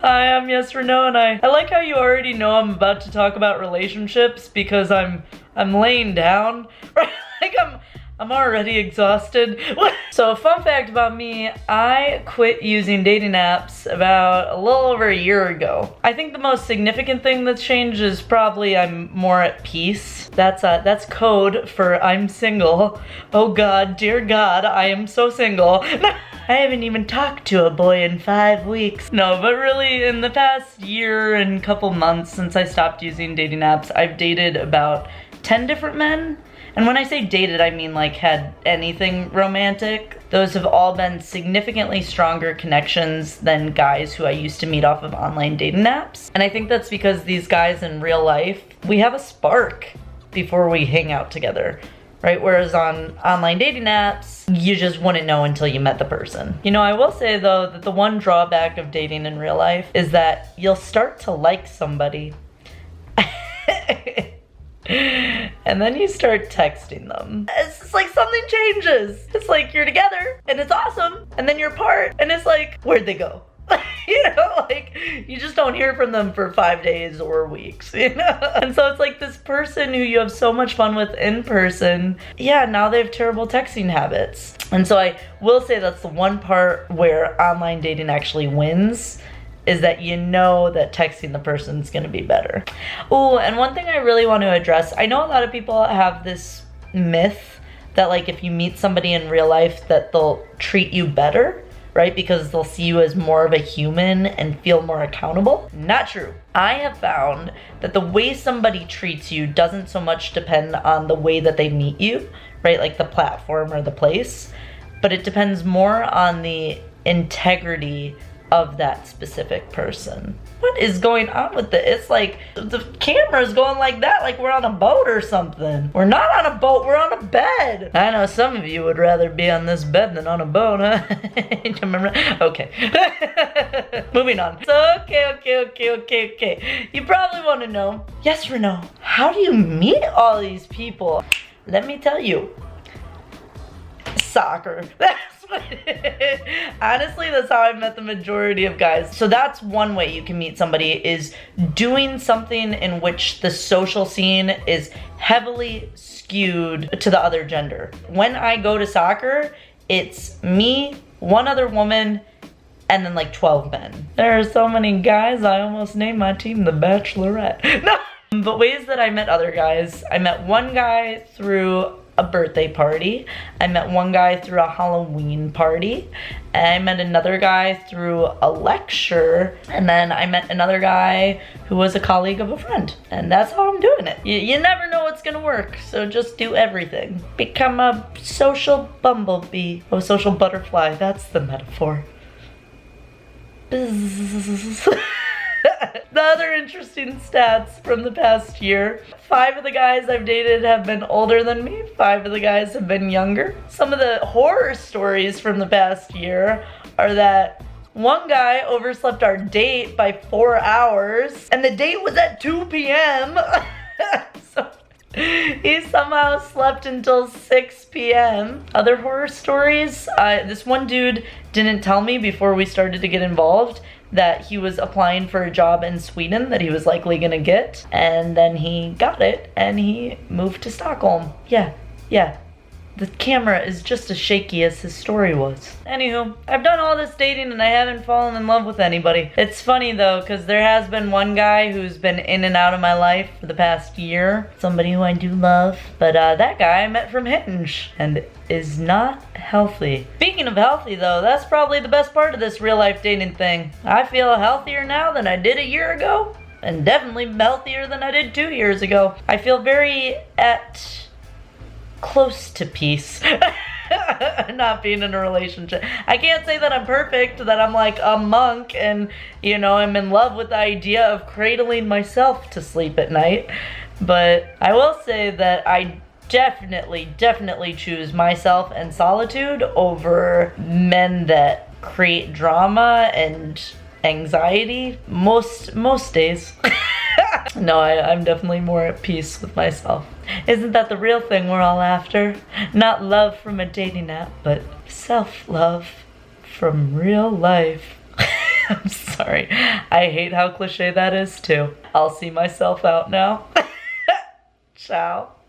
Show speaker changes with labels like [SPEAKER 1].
[SPEAKER 1] Hi, I'm Yes or No, and I like how you already know I'm about to talk about relationships because I'm laying down, right? Like I'm already exhausted. So, fun fact about me, I quit using dating apps about a little over a year ago. I think the most significant thing that's changed is probably I'm more at peace. That's code for I'm single. Oh God, dear God, I am so single. I haven't even talked to a boy in 5 weeks. No, but really in the past year and couple months since I stopped using dating apps, I've dated about 10 different men. And when I say dated, I mean like had anything romantic. Those have all been significantly stronger connections than guys who I used to meet off of online dating apps. And I think that's because these guys in real life, we have a spark before we hang out together. Right? Whereas on online dating apps, you just wouldn't know until you met the person. You know, I will say though that the one drawback of dating in real life is that you'll start to like somebody and then you start texting them. It's just like something changes. It's like you're together and it's awesome, and then you're apart and it's like, where'd they go? You know, like you just don't hear from them for 5 days or weeks, you know? And so it's like this person who you have so much fun with in person, yeah, now they have terrible texting habits. And so I will say that's the one part where online dating actually wins, is that you know that texting the person's gonna be better. Oh, and one thing I really want to address, I know a lot of people have this myth that like if you meet somebody in real life that they'll treat you better, right? Because they'll see you as more of a human and feel more accountable. Not true. I have found that the way somebody treats you doesn't so much depend on the way that they meet you, right? Like the platform or the place, but it depends more on the integrity of that specific person. What is going on with this? It's like the camera's going like that, like we're on a boat or something. We're not on a boat, we're on a bed. I know some of you would rather be on this bed than on a boat, huh? Remember? Okay. Moving on. So, okay. You probably want to know, yes or no, how do you meet all these people? Let me tell you. Soccer. Honestly, that's how I've met the majority of guys. So that's one way you can meet somebody, is doing something in which the social scene is heavily skewed to the other gender. When I go to soccer, it's me, one other woman, and then like 12 men. There are so many guys, I almost named my team the Bachelorette. No! But ways that I met other guys, I met one guy through a birthday party. I met one guy through a Halloween party. And I met another guy through a lecture. And then I met another guy who was a colleague of a friend. And that's how I'm doing it. You never know what's gonna work, so just do everything. Become a social bumblebee. Oh, social butterfly, that's the metaphor. The other interesting stats from the past year: 5 of the guys I've dated have been older than me, 5 of the guys have been younger. Some of the horror stories from the past year are that one guy overslept our date by 4 hours, and the date was at 2 p.m. So he somehow slept until 6 p.m. Other horror stories, this one dude didn't tell me before we started to get involved that he was applying for a job in Sweden that he was likely gonna get, and then he got it and he moved to Stockholm. Yeah. The camera is just as shaky as his story was. Anywho, I've done all this dating and I haven't fallen in love with anybody. It's funny though, because there has been one guy who's been in and out of my life for the past year. Somebody who I do love. But that guy I met from Hinge and is not healthy. Speaking of healthy though, that's probably the best part of this real life dating thing. I feel healthier now than I did a year ago, and definitely healthier than I did 2 years ago. I feel very close to peace. Not being in a relationship. I can't say that I'm perfect, that I'm like a monk and, you know, I'm in love with the idea of cradling myself to sleep at night. But I will say that I definitely choose myself and solitude over men that create drama and anxiety most days. No, I'm definitely more at peace with myself. Isn't that the real thing we're all after? Not love from a dating app, but self-love from real life. I'm sorry. sorry. I hate how cliche that is too. I'll see myself out now. Ciao.